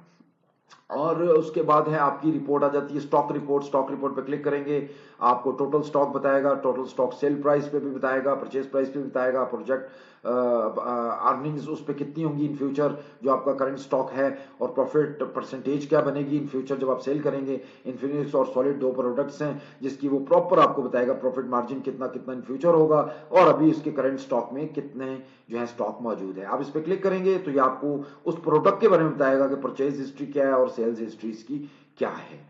और उसके बाद है आपकी रिपोर्ट आ जाती है स्टॉक रिपोर्ट। स्टॉक रिपोर्ट पे क्लिक करेंगे, आपको टोटल स्टॉक बताएगा, टोटल स्टॉक सेल प्राइस पे भी बताएगा, परचेज प्राइस पे भी बताएगा, प्रोजेक्ट अर्निंग्स उस पर कितनी होंगी इन फ्यूचर जो आपका करंट स्टॉक है, और प्रॉफिट परसेंटेज क्या बनेगी इन फ्यूचर जब आप सेल करेंगे। इन्फिनिक्स और सॉलिड 2 प्रोडक्ट्स हैं जिसकी वो प्रॉपर आपको बताएगा प्रॉफिट मार्जिन कितना कितना इन फ्यूचर होगा और अभी इसके करंट स्टॉक में कितने जो है स्टॉक मौजूद है। आप इस पर क्लिक करेंगे तो ये आपको उस प्रोडक्ट के बारे में बताएगा कि परचेज हिस्ट्री क्या है और सेल्स हिस्ट्री इसकी क्या है।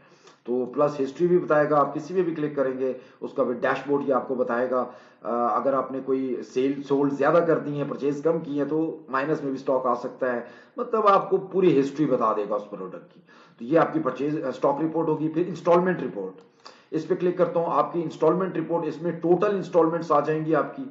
तो प्लस हिस्ट्री भी बताएगा। आप किसी में भी क्लिक करेंगे उसका भी डैशबोर्ड ये आपको बताएगा। अगर आपने कोई सेल सोल्ड ज्यादा कर दी है, परचेज कम की है, तो माइनस में भी स्टॉक आ सकता है। मतलब आपको पूरी हिस्ट्री बता देगा उस प्रोडक्ट की। तो ये आपकी परचेज स्टॉक रिपोर्ट होगी। फिर इंस्टॉलमेंट रिपोर्ट, इस पे क्लिक करता हूं, आपकी इंस्टॉलमेंट रिपोर्ट, इसमें टोटल इंस्टॉलमेंट्स आ जाएंगी आपकी,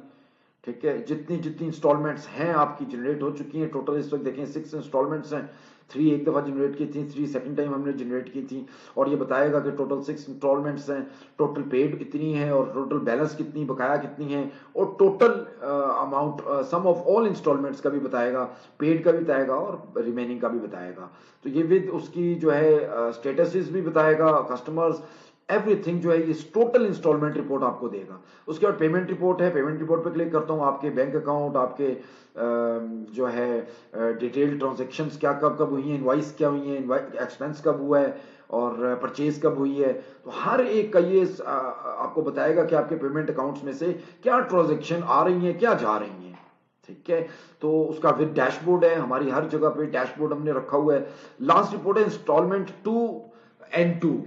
ठीक है। जितनी जितनी इंस्टॉलमेंट्स हैं आपकी जनरेट हो चुकी हैं टोटल इस वक्त देखें 6 इंस्टॉलमेंट्स हैं। 3 एक दफा जनरेट की थी, 3 सेकंड टाइम हमने जनरेट की थी। और ये बताएगा कि टोटल 6 इंस्टॉलमेंट्स हैं, टोटल पेड कितनी है और टोटल बैलेंस कितनी बकाया कितनी है, और total amount sum of all instalments का भी बताएगा, पेड का भी बताएगा और रिमेनिंग का भी बताएगा। तो ये विद उसकी जो है स्टेटसेस भी बताएगा, कस्टमर्स एवरीथिंग जो है ये टोटल इंस्टॉलमेंट रिपोर्ट आपको देगा। उसके बाद पेमेंट रिपोर्ट है। पेमेंट रिपोर्ट पे क्लिक करता हूँ, आपके बैंक अकाउंट, आपके जो है डिटेल ट्रांजेक्शन्स क्या कब कब हुई हैं, इनवाइस क्या हुई है, एक्सपेंस कब हुआ है और परचेज कब हुई है। तो हर एक का ये आपको बताएगा कि आपके पेमेंट अकाउंट्स में से क्या ट्रांजेक्शन आ रही हैं क्या जा रही हैं, ठीक है। तो उसका विद डैशबोर्ड है, हमारी हर जगह पे डैशबोर्ड हमने रखा हुआ है। लास्ट रिपोर्ट है इंस्टॉलमेंट 2N2।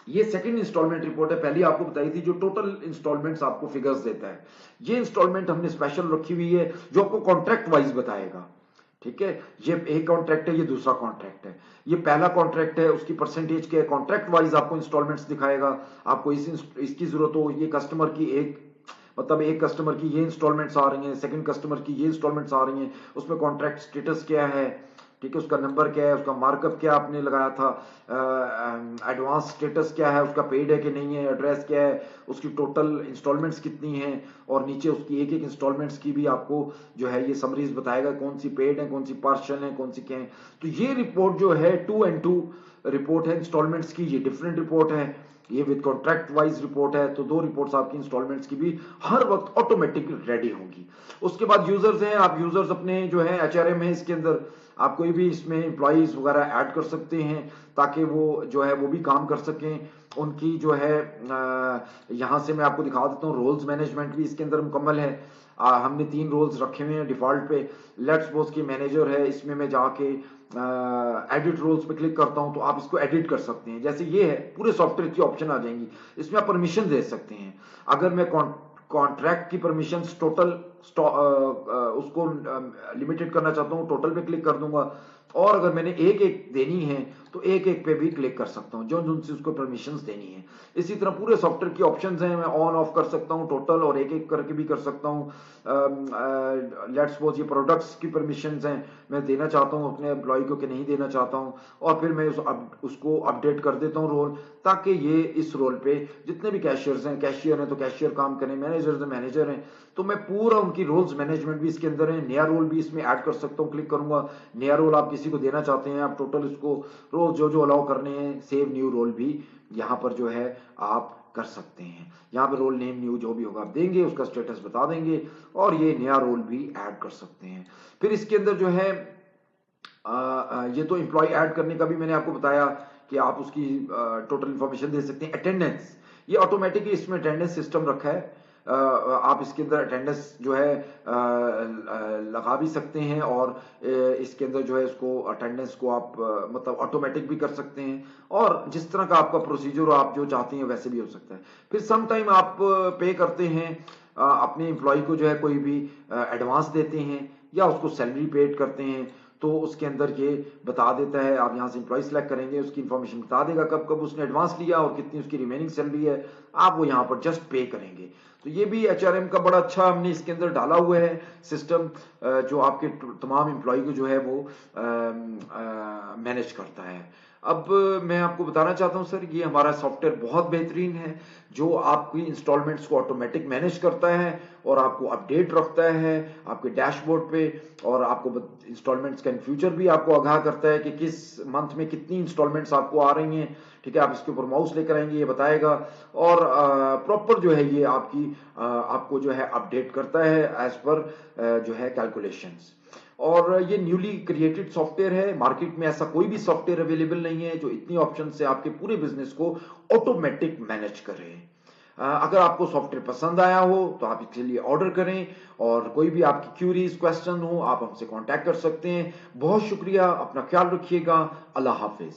ये सेकंड इंस्टॉलमेंट रिपोर्ट है, पहली आपको बताई थी जो टोटल इंस्टॉलमेंट्स आपको फिगर्स देता है। ये इंस्टॉलमेंट हमने स्पेशल रखी हुई है जो आपको कॉन्ट्रैक्ट वाइज बताएगा, ठीक है। ये एक कॉन्ट्रैक्ट है, ये दूसरा कॉन्ट्रैक्ट है। ये पहला कॉन्ट्रैक्ट है, उसकी परसेंटेज के कॉन्ट्रैक्ट वाइज आपको इंस्टॉलमेंट्स दिखाएगा। आपको इसकी जरूरत हो, ये कस्टमर की एक मतलब एक कस्टमर की ये इंस्टॉलमेंट्स आ रही हैं, सेकंड कस्टमर की ये इंस्टॉलमेंट्स आ रही हैं, उसमें कॉन्ट्रैक्ट स्टेटस क्या है, ठीक है, उसका नंबर क्या है, उसका मार्कअप क्या आपने लगाया था, एडवांस स्टेटस क्या है, उसका पेड है कि नहीं है, एड्रेस क्या है, उसकी टोटल इंस्टॉलमेंट्स कितनी हैं, और नीचे उसकी एक एक इंस्टॉलमेंट्स की भी आपको जो है ये समरीज बताएगा कौन सी पेड है, कौन सी पार्शियल है, कौन सी क्या है। तो ये रिपोर्ट जो है 2N2 रिपोर्ट है इंस्टॉलमेंट्स की, ये डिफरेंट रिपोर्ट है। ये विद कॉन्ट्रैक्ट वाइज रिपोर्ट है। तो 2 रिपोर्ट्स आपकी इंस्टॉलमेंट्स की भी हर वक्त ऑटोमेटिक रेडी होंगी। उसके बाद यूजर्स हैं, आप यूजर्स अपने जो है HRM है इसके अंदर आप कोई भी इसमें एम्प्लॉइज वगैरह ऐड कर सकते हैं ताकि वो जो है वो भी काम कर सकें। उनकी जो है यहाँ से मैं आपको दिखा देता हूँ, रोल्स मैनेजमेंट भी इसके अंदर मुकम्मल है। हमने 3 रोल्स रखे हुए हैं डिफॉल्ट पे। लेट्स सपोज कि मैनेजर है, इसमें मैं जाके एडिट रोल्स पे क्लिक करता हूं तो आप इसको एडिट कर सकते हैं। जैसे ये है, पूरे सॉफ्टवेयर की ऑप्शन आ जाएंगी, इसमें आप परमिशन दे सकते हैं। अगर मैं कॉन्ट्रैक्ट की परमिशन टोटल उसको लिमिटेड करना चाहता हूं, टोटल पे क्लिक कर दूंगा। और अगर मैंने एक एक देनी है तो एक एक पे भी क्लिक कर सकता हूं, जो जिनसे उसको परमिशंस देनी है। इसी तरह पूरे सॉफ्टवेयर की ऑप्शंस हैं, मैं ऑन ऑफ कर सकता हूं टोटल, और एक एक करके भी कर सकता हूं। लेट्स सपोज ये प्रोडक्ट्स की परमिशंस हैं, मैं देना चाहता हूं अपने एम्प्लॉय को कि नहीं देना चाहता हूं, और फिर मैं उसको अपडेट कर देता हूं रोल, ताकि ये इस रोल पे जितने भी कैशियर्स हैं, कैशियर हैं तो कैशियर काम करें, मैनेजर्स हैं मैनेजर हैं, तो मैं पूरा उनकी रोल्स मैनेजमेंट भी इसके अंदर है। नया रोल भी इसमें ऐड कर सकता हूँ, क्लिक करूंगा, नया रोल आप किसी को देना चाहते हैं, आप टोटल इसको रोल जो जो अलाउ करने हैं, सेव न्यू रोल भी यहाँ पर जो है आप कर सकते हैं। यहाँ पे रोल नेम न्यू जो भी होगा आप देंगे, उसका स्टेटस बता देंगे, और ये नया रोल भी ऐड कर सकते हैं। फिर इसके अंदर जो है ये तो एम्प्लॉय ऐड करने का भी मैंने आपको बताया कि आप उसकी टोटल इंफॉर्मेशन दे सकते हैं। अटेंडेंस, ये ऑटोमेटिकली इसमें अटेंडेंस सिस्टम रखा है। आप इसके अंदर अटेंडेंस जो है लगा भी सकते हैं, और इसके अंदर जो है इसको अटेंडेंस को आप मतलब ऑटोमेटिक भी कर सकते हैं, और जिस तरह का आपका प्रोसीजर आप जो चाहते हैं वैसे भी हो सकता है। फिर सम टाइम आप पे करते हैं अपने एम्प्लॉय को, जो है कोई भी एडवांस देते हैं या उसको सैलरी पेड करते हैं, तो उसके अंदर ये बता देता है, आप यहाँ से एम्प्लॉय सेलेक्ट करेंगे, उसकी इन्फॉर्मेशन बता देगा कब कब उसने एडवांस लिया और कितनी उसकी रिमेनिंग सैलरी है, आप वो यहाँ पर जस्ट पे करेंगे। तो ये भी एचआरएम का बड़ा अच्छा हमने इसके अंदर डाला हुआ है सिस्टम, जो आपके तमाम एम्प्लॉय को जो है वो मैनेज करता है। अब मैं आपको बताना चाहता हूं सर, ये हमारा सॉफ्टवेयर बहुत बेहतरीन है, जो आपकी इंस्टॉलमेंट्स को ऑटोमेटिक मैनेज करता है और आपको अपडेट रखता है आपके डैशबोर्ड पे, और आपको इंस्टॉलमेंट्स का इन फ्यूचर भी आपको आगाह करता है कि किस मंथ में कितनी इंस्टॉलमेंट्स आपको आ रही हैं। ठीक है, आप इसके ऊपर माउस लेकर आएंगे, ये बताएगा, और प्रॉपर जो है ये आपको जो है अपडेट करता है एज पर जो है कैलकुलेशंस। और ये न्यूली क्रिएटेड सॉफ्टवेयर है, मार्केट में ऐसा कोई भी सॉफ्टवेयर अवेलेबल नहीं है जो इतनी ऑप्शन से आपके पूरे बिजनेस को ऑटोमेटिक मैनेज करे। अगर आपको सॉफ्टवेयर पसंद आया हो तो आप इसके लिए ऑर्डर करें, और कोई भी आपकी क्यूरीज क्वेश्चन हो आप हमसे कांटेक्ट कर सकते हैं। बहुत शुक्रिया, अपना ख्याल रखिएगा, अल्लाह हाफिज।